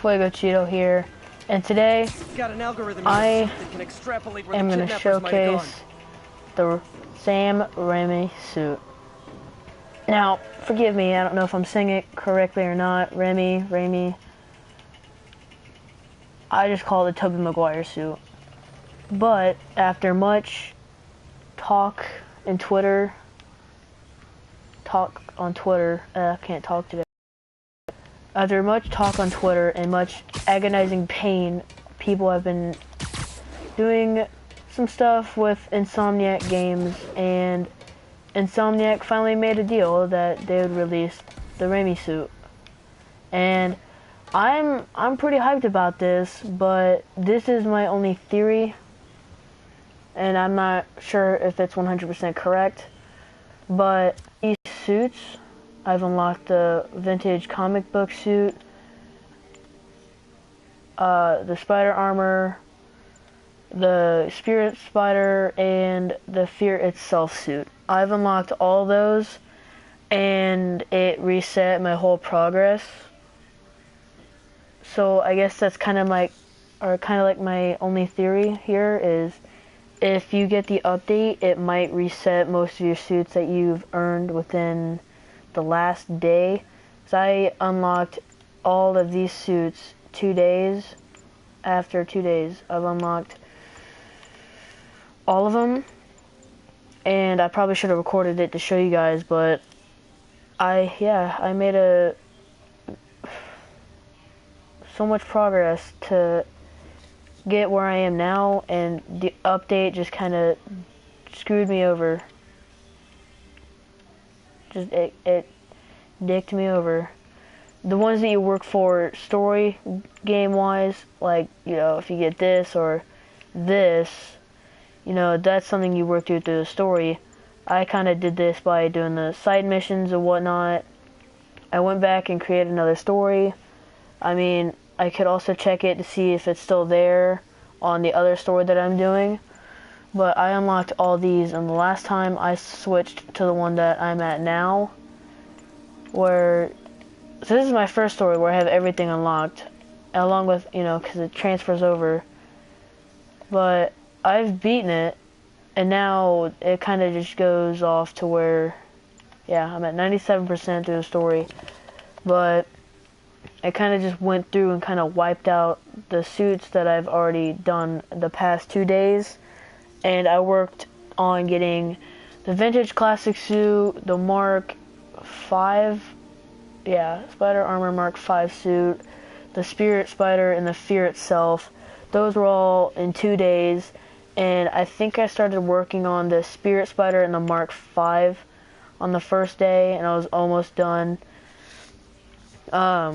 Fuego Cheeto here, and today I am going to showcase the Sam Raimi suit. Now, forgive me, I don't know if I'm saying it correctly or not. Raimi. I just call it the Tobey Maguire suit. But after much talk on Twitter, I can't talk today. After much talk on Twitter and much agonizing pain, people have been doing some stuff with Insomniac games, and Insomniac finally made a deal that they would release the Raimi suit. And I'm pretty hyped about this, but this is my only theory, and I'm not sure if it's 100% correct. But these suits, I've unlocked the vintage comic book suit, the spider armor, the spirit spider, and the fear itself suit. I've unlocked all those, and it reset my whole progress. So I guess that's kind of like my only theory here is, if you get the update, it might reset most of your suits that you've earned within the last day. So I unlocked all of these suits 2 days. After 2 days, I've unlocked all of them, and I probably should have recorded it to show you guys, but I made so much progress to get where I am now, and the update just kind of screwed me over. Just it dicked me over. The ones that you work for story game wise, like, you know, if you get this or this, you know, that's something you work through the story. I kind of did this by doing the side missions and whatnot. I went back and created another story. I mean, I could also check it to see if it's still there on the other story that I'm doing. But I unlocked all these, and the last time I switched to the one that I'm at now, so this is my first story where I have everything unlocked, along with, you know, because it transfers over. But I've beaten it, and now it kind of just goes off to where, yeah, I'm at 97% through the story. But I kind of just went through and kind of wiped out the suits that I've already done the past 2 days, and I worked on getting the vintage classic suit, the Mark 5, Spider Armor Mark 5 suit, the Spirit Spider, and the Fear itself. Those were all in 2 days, and I think I started working on the Spirit Spider and the Mark 5 on the first day, and I was almost done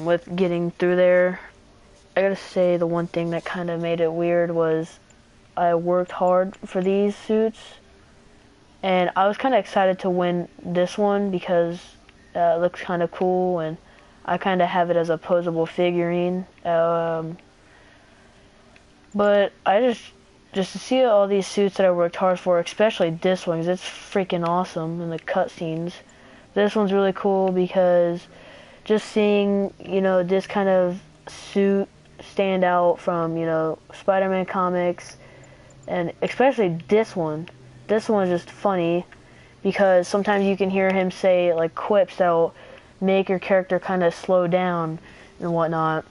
with getting through there. I gotta say, the one thing that kind of made it weird was I worked hard for these suits, and I was kind of excited to win this one because it looks kind of cool, and I kind of have it as a posable figurine. But I just to see all these suits that I worked hard for, especially this one, because it's freaking awesome in the cutscenes. This one's really cool because just seeing, you know, this kind of suit stand out from, you know, Spider-Man comics, and especially this one. This one is just funny because sometimes you can hear him say like quips that'll make your character kind of slow down and whatnot.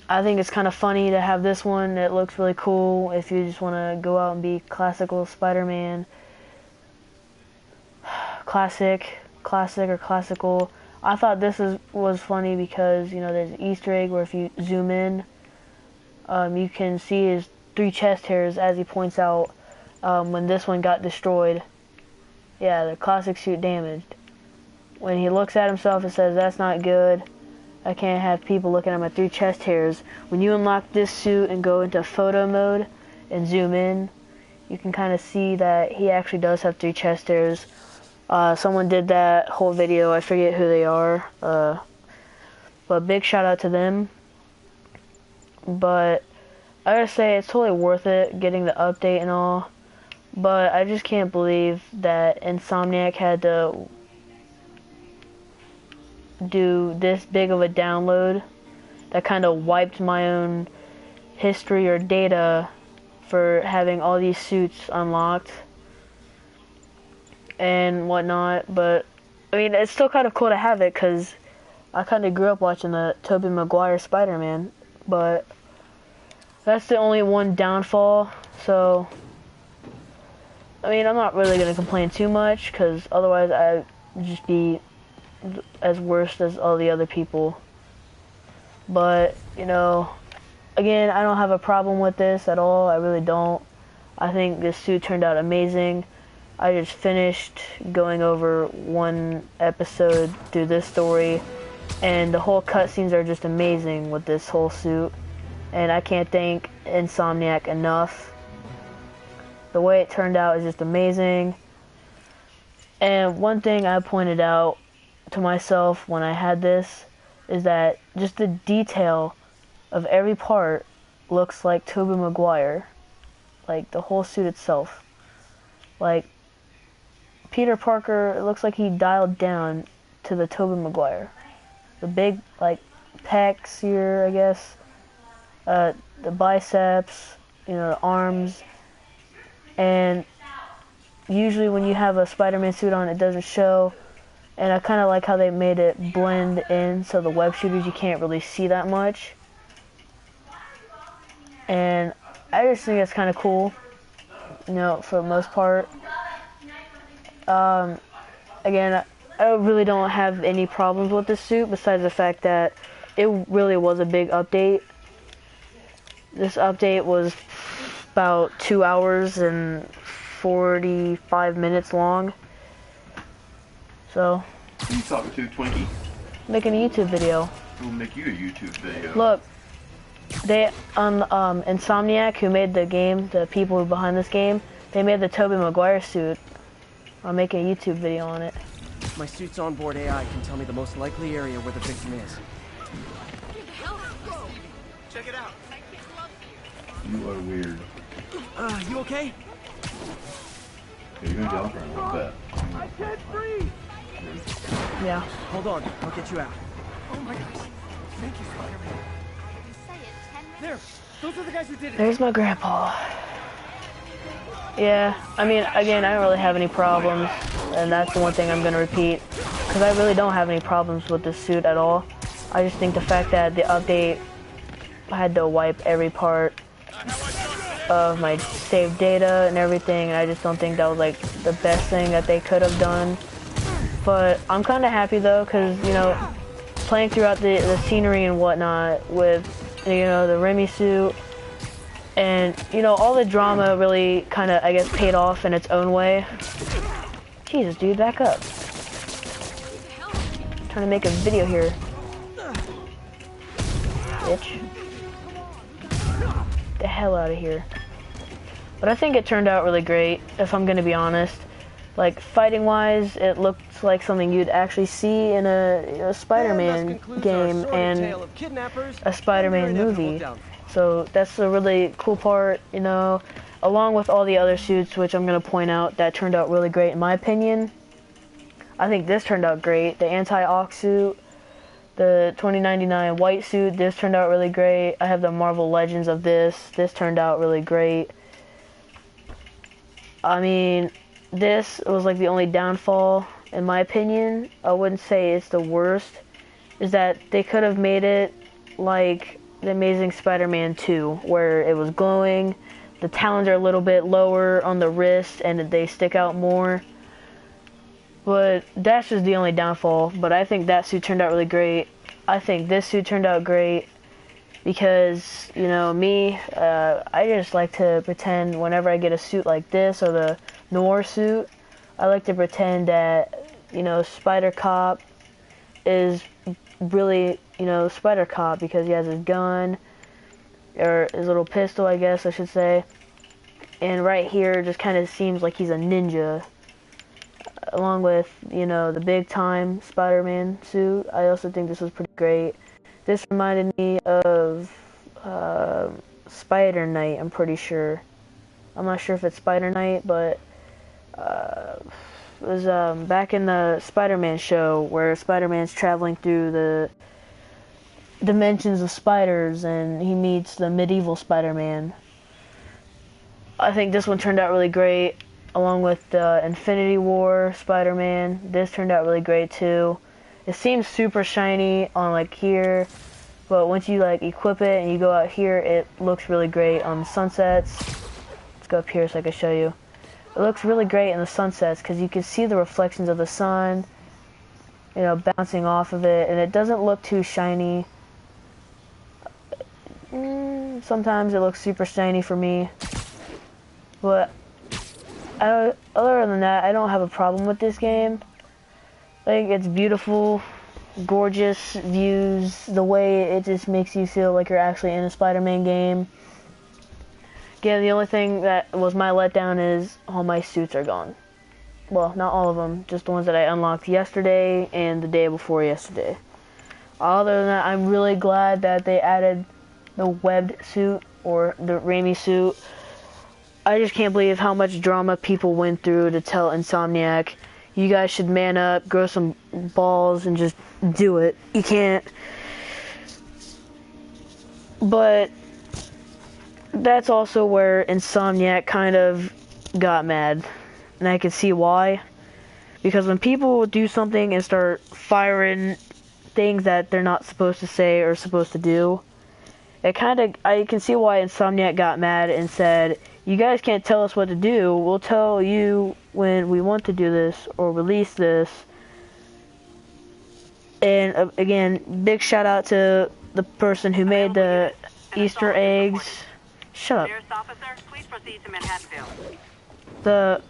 I think it's kind of funny to have this one. It looks really cool if you just want to go out and be classical Spider-Man. Classic or classical. I thought this was funny because, you know, there's an Easter egg where if you zoom in, you can see his 3 chest hairs, as he points out, when this one got destroyed. Yeah, the classic suit damaged. When he looks at himself and says, "That's not good. I can't have people looking at my 3 chest hairs." When you unlock this suit and go into photo mode and zoom in, you can kind of see that he actually does have 3 chest hairs. Someone did that whole video. I forget who they are. But big shout out to them. But I gotta say, it's totally worth it getting the update and all. But I just can't believe that Insomniac had to do this big of a download that kind of wiped my own history or data for having all these suits unlocked and whatnot. But I mean, it's still kind of cool to have it because I kind of grew up watching the Tobey Maguire Spider-Man, but that's the only one downfall. So I mean, I'm not really gonna complain too much because otherwise I'd just be as worse as all the other people. But you know, again, I don't have a problem with this at all. I really don't. I think this suit turned out amazing. I just finished going over one episode through this story, and the whole cutscenes are just amazing with this whole suit. And I can't thank Insomniac enough. The way it turned out is just amazing. And one thing I pointed out to myself when I had this is that just the detail of every part looks like Tobey Maguire. Like the whole suit itself. Like Peter Parker, it looks like he dialed down to the Tobey Maguire. The big like pecs here, I guess. The biceps, you know, the arms. And usually when you have a Spider-Man suit on, it doesn't show. And I kind of like how they made it blend in so the web shooters you can't really see that much. And I just think it's kind of cool, you know, for the most part. Again, I really don't have any problems with this suit besides the fact that it really was a big update. This update was about 2 hours and 45 minutes long. So, Who you talking to, Twinkie? Making a YouTube video. We'll make you a YouTube video. Look, they Insomniac, who made the game, the people who behind this game, they made the Tobey Maguire suit. I'm making a YouTube video on it. My suit's onboard AI can tell me the most likely area where the victim is. Check it out. You are weird. You okay? Yeah, you're gonna get off around a little bit. I can't breathe. Yeah. Hold on, I'll get you out. Oh my gosh. Thank you, Spider-Man. There, those are the guys who did it. There's my grandpa. Yeah, I mean, again, I don't really have any problems, and that's the one thing I'm gonna repeat, because I really don't have any problems with this suit at all. I just think the fact that the update had to wipe every part of my saved data and everything, and I just don't think that was like the best thing that they could have done. But I'm kind of happy though, because you know, playing throughout the scenery and whatnot with, you know, the Raimi suit, and you know, all the drama really kind of, I guess, paid off in its own way. Jesus, dude, back up. I'm trying to make a video here, bitch. The hell out of here. But I think it turned out really great, if I'm gonna be honest. Like, fighting wise, it looked like something you'd actually see in a Spider-Man game and a Spider-Man movie. So that's a really cool part, you know, along with all the other suits, which I'm gonna point out that turned out really great in my opinion. I think this turned out great. The anti-Ox suit, the 2099 white suit, this turned out really great. I have the Marvel Legends of this. This turned out really great. I mean, this was like the only downfall, in my opinion. I wouldn't say it's the worst. Is that they could have made it like The Amazing Spider-Man 2, where it was glowing, the talons are a little bit lower on the wrist, and they stick out more. But that's just the only downfall. But I think that suit turned out really great. I think this suit turned out great because, you know, me, I just like to pretend whenever I get a suit like this or the Noir suit, I like to pretend that, you know, Spider Cop is really, you know, Spider Cop because he has his gun, or his little pistol, I guess I should say. And right here, it just kind of seems like he's a ninja. Along with, you know, the big time Spider-Man suit. I also think this was pretty great. This reminded me of Spider Knight, I'm pretty sure. I'm not sure if it's Spider Knight, but it was back in the Spider-Man show where Spider-Man's traveling through dimensions of spiders, and he meets the medieval Spider-Man. I think this one turned out really great, along with the Infinity War Spider-Man. This turned out really great too. It seems super shiny on like here, but once you like equip it and you go out here, it looks really great on the sunsets. Let's go up here so I can show you. It looks really great in the sunsets because you can see the reflections of the sun, you know, bouncing off of it, and it doesn't look too shiny. Sometimes it looks super shiny for me, but other than that, I don't have a problem with this game. I think it's beautiful, gorgeous views, the way it just makes you feel like you're actually in a Spider-Man game. Again, the only thing that was my letdown is all my suits are gone. Well, not all of them, just the ones that I unlocked yesterday and the day before yesterday. Other than that, I'm really glad that they added the webbed suit, or the Raimi suit. I just can't believe how much drama people went through to tell Insomniac, you guys should man up, grow some balls, and just do it. You can't. But that's also where Insomniac kind of got mad. And I can see why. Because when people do something and start firing things that they're not supposed to say or supposed to do, I can see why Insomniac got mad and said, you guys can't tell us what to do. We'll tell you when we want to do this or release this. And again, big shout out to the person who made the Easter eggs. Shut up. Officer, please proceed to Manhattanville.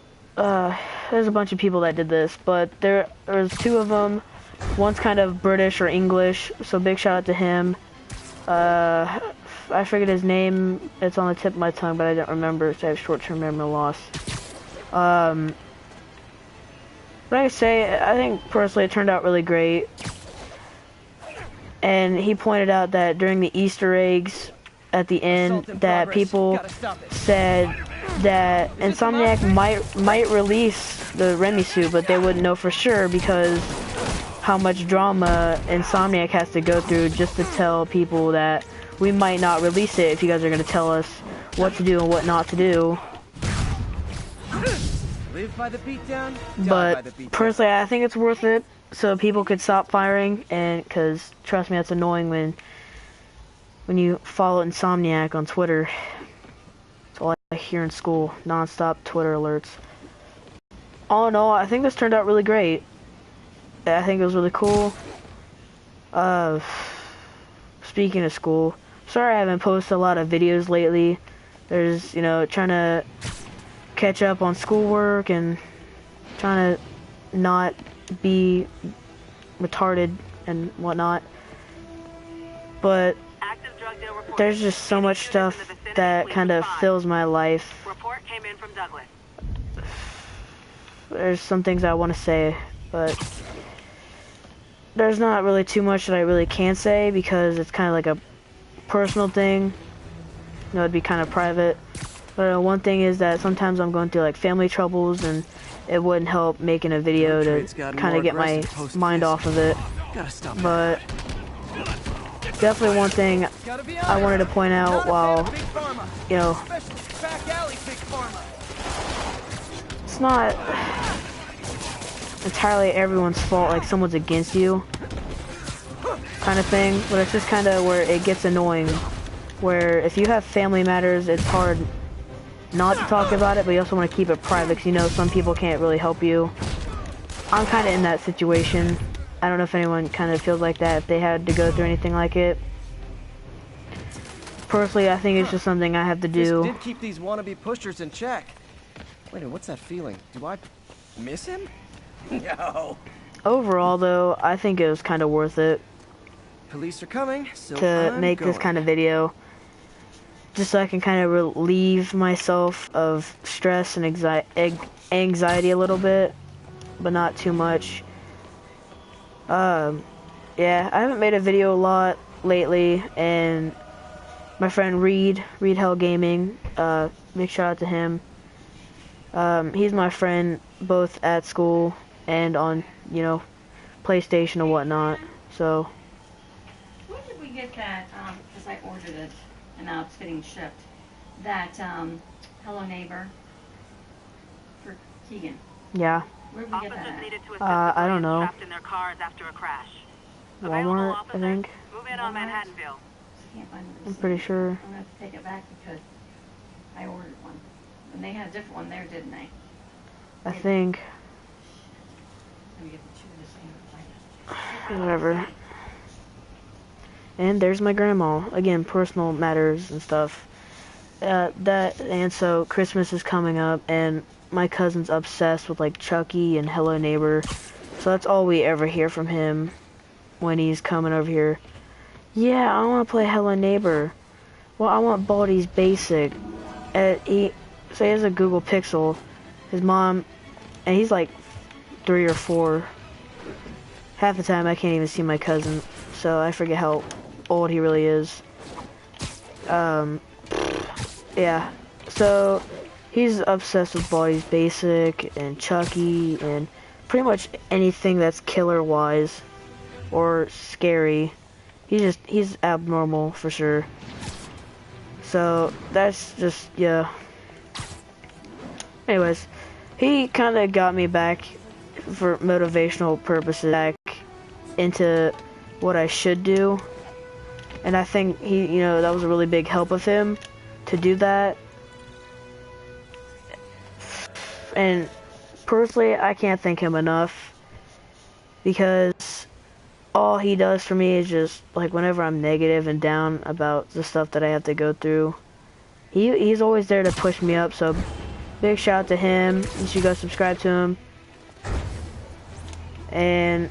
There's a bunch of people that did this, but there's two of them. One's kind of British or English, so big shout out to him. I forget his name. It's on the tip of my tongue, but I don't remember, so I have short-term memory loss. Like I say, I think personally it turned out really great. And he pointed out that during the Easter eggs at the end, that people said that Insomniac might release the Raimi suit, but they wouldn't know for sure because how much drama Insomniac has to go through just to tell people that we might not release it if you guys are going to tell us what to do and what not to do. Live by the beatdown, die But by the beatdown. personally, I think it's worth it so people could stop firing, and because trust me, that's annoying when you follow Insomniac on Twitter. That's all I hear in school, non-stop Twitter alerts. All in all, I think this turned out really great. I think it was really cool. Speaking of school, sorry I haven't posted a lot of videos lately. There's, you know, trying to catch up on schoolwork and trying to not be retarded and whatnot. But there's just so much stuff that kind of fills my life. Report came in from Douglas. There's some things I want to say, but there's not really too much that I really can say because it's kind of like a personal thing. You know, it'd be kind of private. But one thing is that sometimes I'm going through like family troubles, and it wouldn't help making a video to kind of get my mind off of it. But definitely one thing I wanted to point out while, you know, it's not entirely everyone's fault, like someone's against you kind of thing, but it's just kind of where it gets annoying, where if you have family matters, it's hard not to talk about it, but you also want to keep it private because you know some people can't really help you. I'm kind of in that situation. I don't know if anyone kind of feels like that, if they had to go through anything like it. Personally, I think it's just something I have to do. This did keep these wannabe pushers in check. Wait, what's that feeling? Do I miss him? No. Overall, though, I think it was kind of worth it Police are coming, so to make this kind of video. Just so I can kind of relieve myself of stress and anxiety a little bit, but not too much. Yeah, I haven't made a video a lot lately, and my friend Reed Hell Gaming, big shout out to him. He's my friend both at school and on, you know, PlayStation and whatnot. So we get that, because I ordered it, and now it's getting shipped, that, Hello Neighbor for Keegan? Yeah. Where did we get that Officers at? needed to assist I don't civilians know. trapped in their cars after a crash. Walmart, Available I officers, think. move in on Walmart? Manhattanville. I can't find the I'm receipt. pretty sure. I'm gonna have to take it back because I ordered one. And they had a different one there, didn't they? I think. Let me get the two of the same. Whatever. And there's my grandma. Again, personal matters and stuff. And so Christmas is coming up, and my cousin's obsessed with like Chucky and Hello Neighbor. So that's all we ever hear from him when he's coming over here. Yeah, I want to play Hello Neighbor. Well, I want Baldi's Basic. So he has a Google Pixel. His mom, and he's like 3 or 4. Half the time I can't even see my cousin, so I forget how old he really is. Yeah. So he's obsessed with Baldi's Basic and Chucky and pretty much anything that's killer wise or scary. He's abnormal for sure. So that's just, yeah. Anyways, he kind of got me back for motivational purposes back into what I should do. And I think that was a really big help of him to do that. And personally, I can't thank him enough because all he does for me is just like whenever I'm negative and down about the stuff that I have to go through, he's always there to push me up. So big shout out to him. You should go subscribe to him. And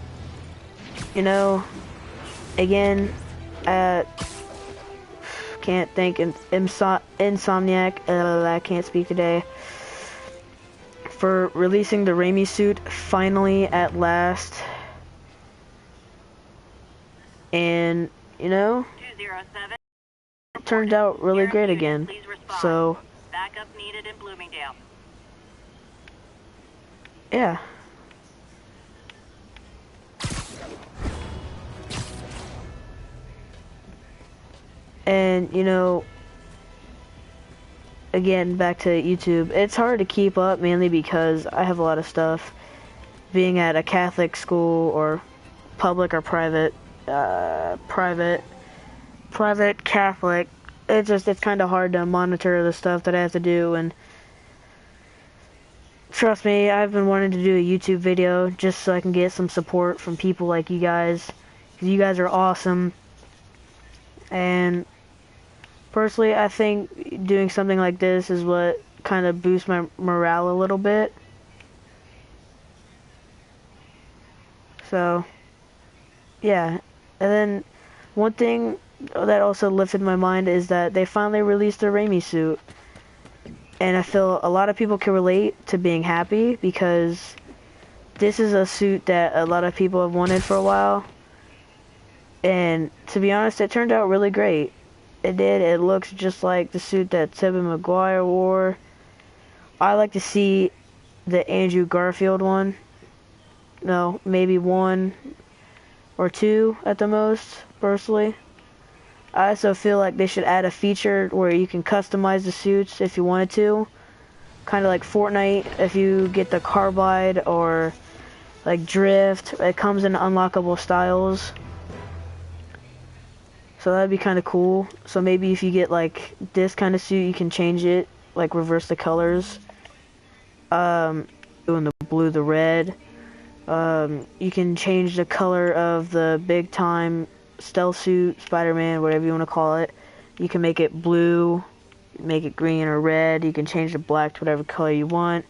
again, can't thank Insomniac, I can't speak today, for releasing the Raimi suit finally at last. And, 207. it turned out really great again. Please respond. So, Backup needed in Bloomingdale. yeah. And, again, back to YouTube, it's hard to keep up mainly because I have a lot of stuff. Being at a Catholic school or public or private Catholic, it's kind of hard to monitor the stuff that I have to do. And trust me, I've been wanting to do a YouTube video just so I can get some support from people like you guys, because you guys are awesome. And personally, I think doing something like this is what kind of boosts my morale a little bit. So, yeah. And then one thing that also lifted my mind is that they finally released the Raimi suit. And I feel a lot of people can relate to being happy because this is a suit that a lot of people have wanted for a while. And to be honest, it turned out really great. It did. It looks just like the suit that Tobey Maguire wore. I like to see the Andrew Garfield one. No, maybe 1 or 2 at the most, personally. I also feel like they should add a feature where you can customize the suits if you wanted to. Kind of like Fortnite, if you get the Carbide or like Drift, it comes in unlockable styles. So that'd be kind of cool. So maybe if you get like this kind of suit, you can change it, like reverse the colors. Doing the blue, the red. You can change the color of the big time stealth suit, Spiderman, whatever you want to call it. You can make it blue, make it green or red. You can change the black to whatever color you want.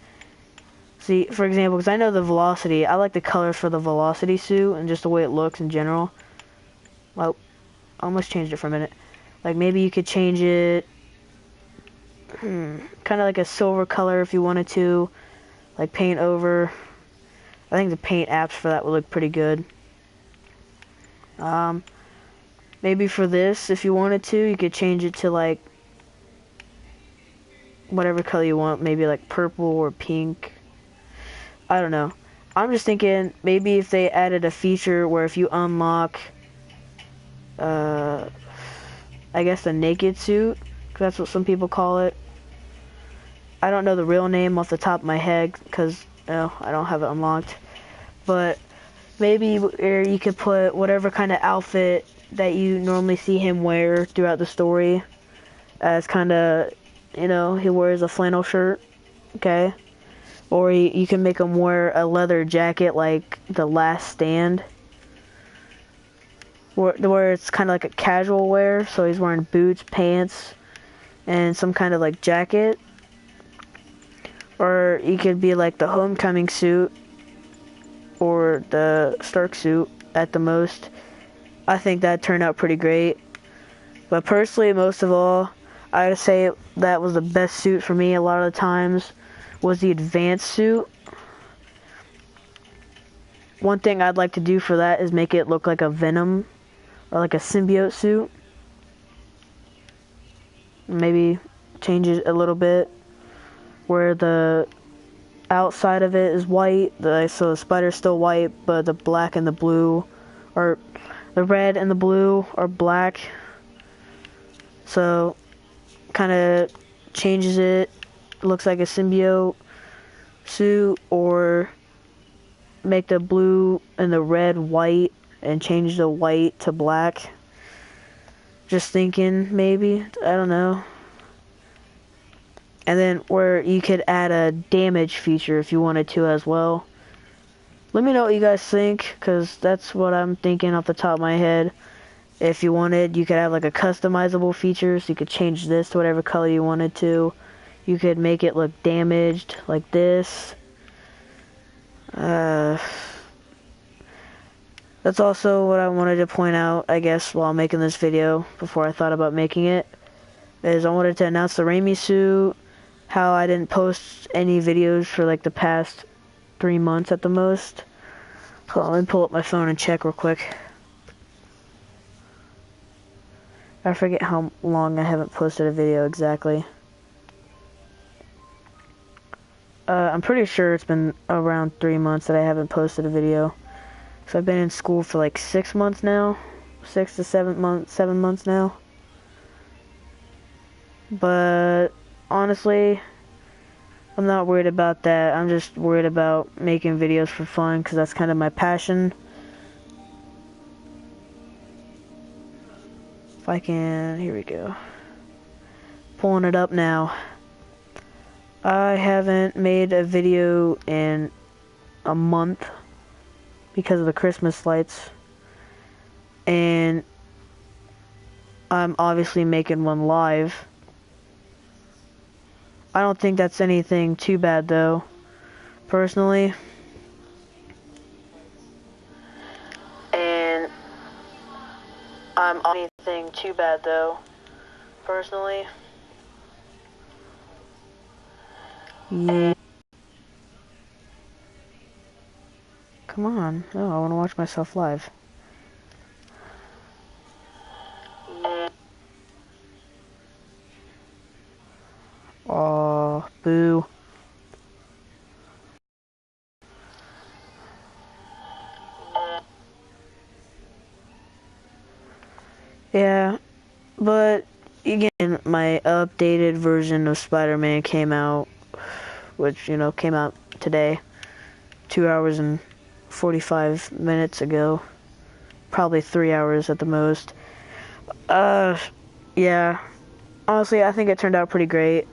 See, for example, because I know the Velocity, I like the colors for the Velocity suit and just the way it looks in general. Well, I almost changed it for a minute. Like maybe you could change it kind of like a silver color if you wanted to, like paint over. I think the paint apps for that would look pretty good. Maybe for this, if you wanted to, you could change it to like whatever color you want, maybe like purple or pink. I don't know. I'm just thinking maybe if they added a feature where if you unlock I guess the naked suit, 'cause that's what some people call it. I don't know the real name off the top of my head, because I don't have it unlocked. But maybe where you could put whatever kind of outfit that you normally see him wear throughout the story, as kind of, he wears a flannel shirt, okay? Or you can make him wear a leather jacket like The Last Stand, where it's kind of like a casual wear, so he's wearing boots, pants, and some kind of like jacket. Or you could be like the Homecoming suit, or the Stark suit at the most. I think that turned out pretty great. But personally, most of all, I would say that was the best suit for me a lot of the times, was the advanced suit. One thing I'd like to do for that is make it look like a Venom, or like a symbiote suit. Maybe change it a little bit, where the outside of it is white, so the spider's still white, but the black and the blue, or the red and the blue are black. So, kind of changes it, looks like a symbiote suit, or make the blue and the red white, and change the white to black. Just thinking, maybe, I don't know. And then where you could add a damage feature if you wanted to as well. Let me know what you guys think, because that's what I'm thinking off the top of my head. If you wanted, you could have like a customizable feature, so you could change this to whatever color you wanted to. You could make it look damaged, like this. That's also what I wanted to point out, I guess, while making this video, before I thought about making it, is I wanted to announce the Raimi suit, how I didn't post any videos for like the past 3 months at the most. Hold on, let me pull up my phone and check real quick. I forget how long I haven't posted a video exactly. I'm pretty sure it's been around 3 months that I haven't posted a video. So I've been in school for like 6 months now. 6 to 7 months, 7 months now. But honestly, I'm not worried about that. I'm just worried about making videos for fun, because that's kind of my passion. If I can, here we go. Pulling it up now. I haven't made a video in a month because of the Christmas lights. And I'm obviously making one live. I don't think that's anything too bad though, personally. And I'm anything too bad though, personally. Yeah. Come on. Oh, I want to watch myself live. Oh, boo. Yeah, but again, my updated version of Spider-Man came out, which, came out today, 2 hours and 45 minutes ago. Probably 3 hours at the most. Yeah. Honestly, I think it turned out pretty great.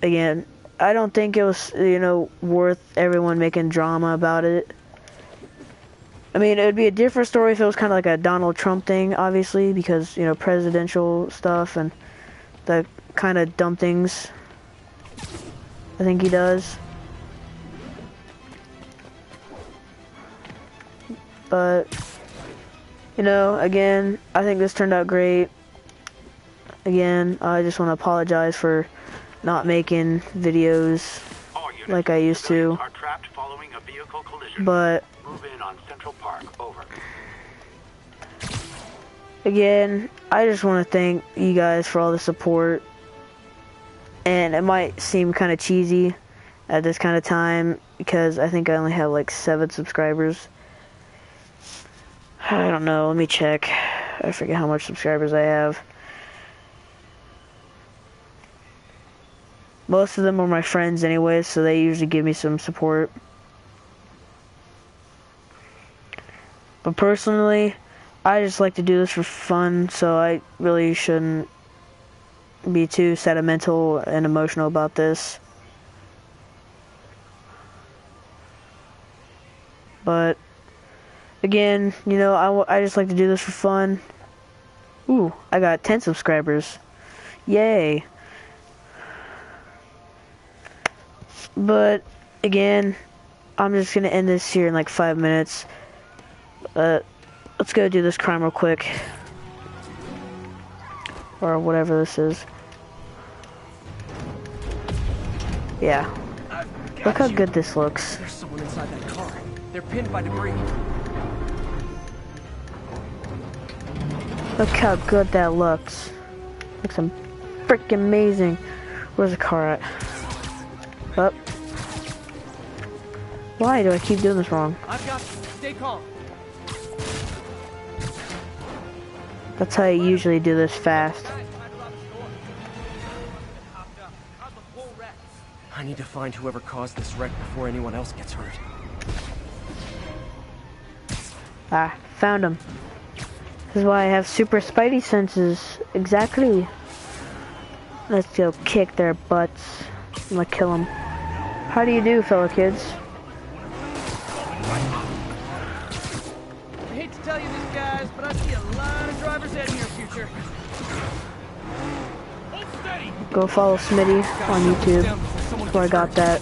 Again, I don't think it was, worth everyone making drama about it. I mean, it would be a different story if it was kind of like a Donald Trump thing, obviously, because, presidential stuff and the kind of dumb things I think he does. But, again, I think this turned out great. Again, I just want to apologize for not making videos like I used to. But again, I just want to thank you guys for all the support. And it might seem kind of cheesy at this kind of time, because I think I only have like 7 subscribers. I don't know, let me check. I forget how much subscribers I have. Most of them are my friends anyways, so they usually give me some support. But personally, I just like to do this for fun, so I really shouldn't be too sentimental and emotional about this. But again, you know, I just like to do this for fun. Ooh, I got 10 subscribers. Yay. But again, I'm just gonna end this here in like 5 minutes. Let's go do this crime real quick. Or whatever this is. Yeah. Look how good this looks. There's someone inside that car. They're pinned by debris. Look how good that looks. Looks freaking amazing. Where's the car at? Up. Why do I keep doing this wrong? I've got you. Stay calm. That's how you usually do this fast. I need to find whoever caused this wreck before anyone else gets hurt. Ah, found him. This is why I have super spidey senses. Exactly. Let's go kick their butts. I'm gonna kill them. How do you do, fellow kids? I hate to tell you this, guys, but I see a lot of driver's ed in your future. Go follow Smitty on YouTube. That's where I got that.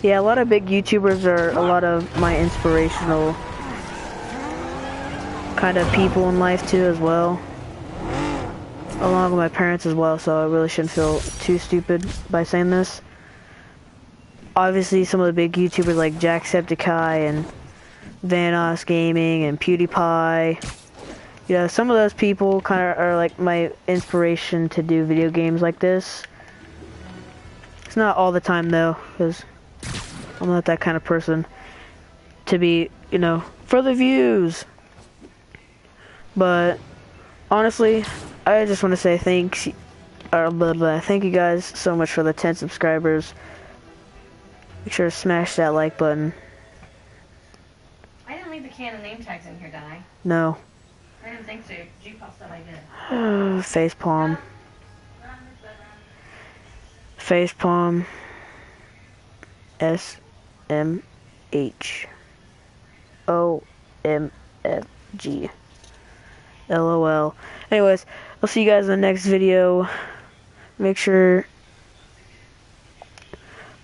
Yeah, a lot of big YouTubers are a lot of my inspirational kind of people in life too as well. Along with my parents as well, so I really shouldn't feel too stupid by saying this. Obviously some of the big YouTubers like Jacksepticeye and Vanoss Gaming and PewDiePie. You know, some of those people kind of are like my inspiration to do video games like this. It's not all the time though, because I'm not that kind of person to be, you know, for the views. But honestly, I just want to say thank you guys so much for the 10 subscribers. Make sure to smash that like button. I didn't leave the can of name tags in here, did I? No. I didn't think so. G-Pop said I did. Facepalm. Facepalm. SMHOMFG. LOL. Anyways, I'll see you guys in the next video. Make sure...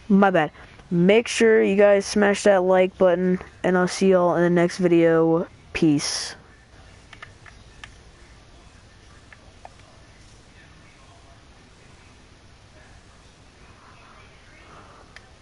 My bad. Make sure you guys smash that like button, and I'll see y'all in the next video. Peace.